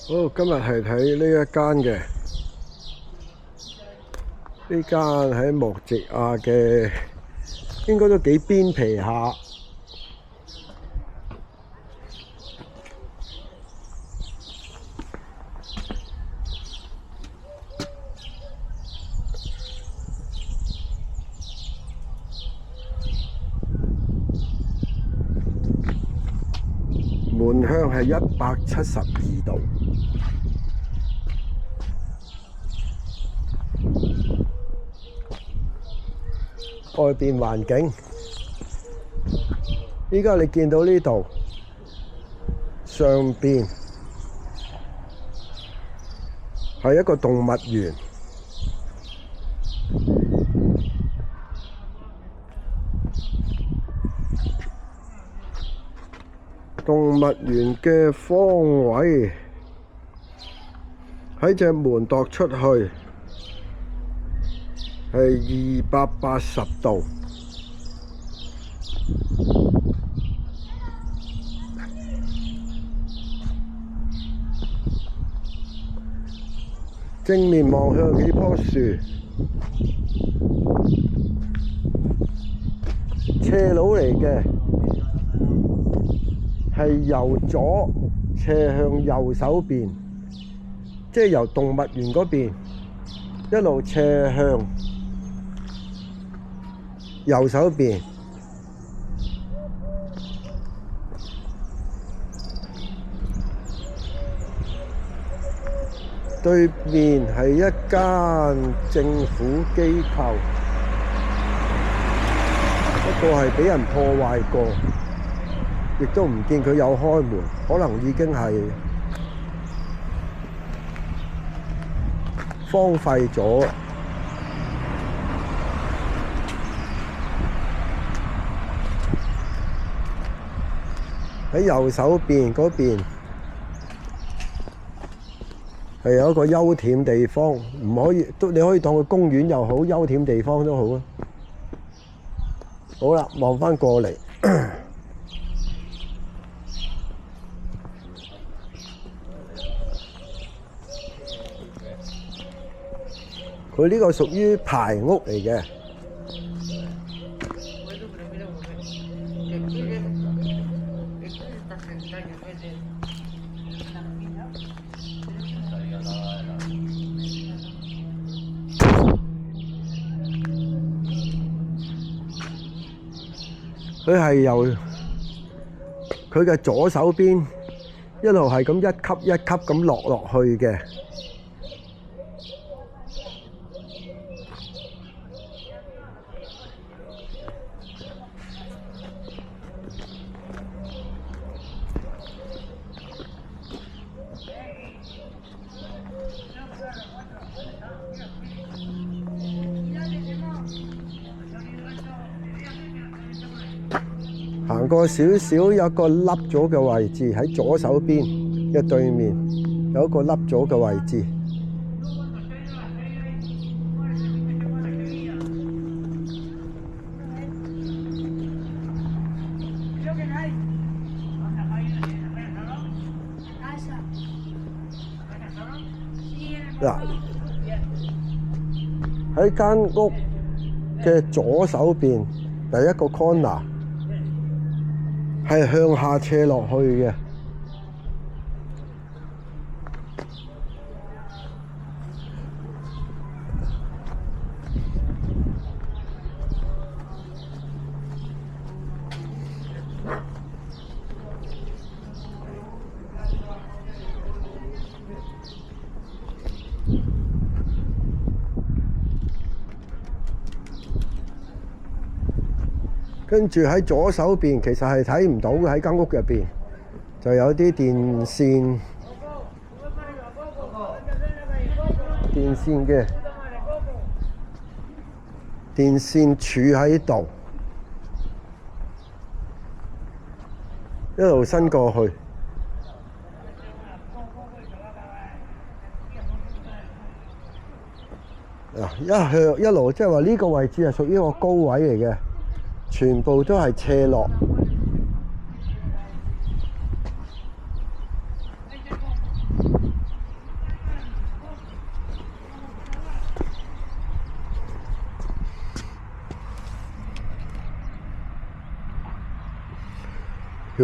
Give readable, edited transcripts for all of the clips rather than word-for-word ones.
好，今日係睇呢一間嘅，呢間喺莫吉亞嘅，應該都幾邊皮下。門向係172度，外邊環境。依家你見到呢度上邊係一個動物園。動物園嘅方位喺隻門度出去係280度，正面望向幾棵樹，斜路嚟嘅。係由左斜向右手邊，即係由動物園嗰邊一路斜向右手邊。對面係一間政府機構，不過係俾人破壞過。亦都唔見佢有開門，可能已經係荒廢咗。喺右手邊嗰邊係有一個休憩地方，唔可以都你可以當佢公園又好，休憩地方都好啊。好啦，望返過嚟。佢呢個屬於排屋嚟嘅，佢係由佢嘅左手邊一路係咁一級一級咁落去嘅。行過少少有個凹咗嘅位置，喺左手邊嘅對面有一個凹咗嘅位置。嗱，喺間屋嘅左手邊第一個 corner。係向下斜落去嘅，跟住喺左手邊其實係睇唔到嘅，喺間屋入邊就有啲電線嘅電線柱喺度，一路伸過去。一路即係話呢個位置係屬於一個高位嚟嘅。全部都係斜落，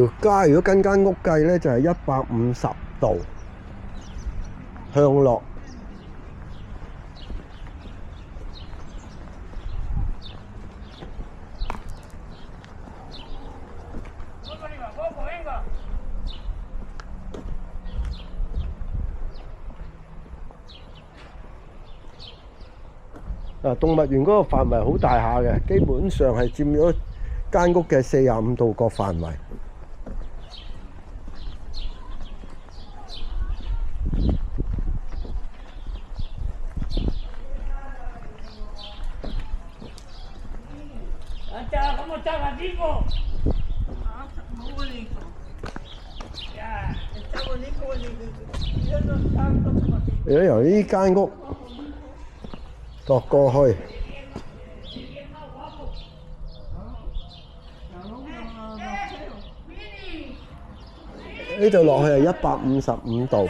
條街如果跟間屋計咧，就係150度向落。動物園嗰個範圍好大下嘅，基本上係佔咗間屋嘅45度角範圍。如果由呢間屋踱過去，呢度落去係155度。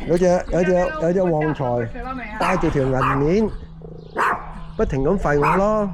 有隻旺財帶住條銀鏈，不停咁吠我咯。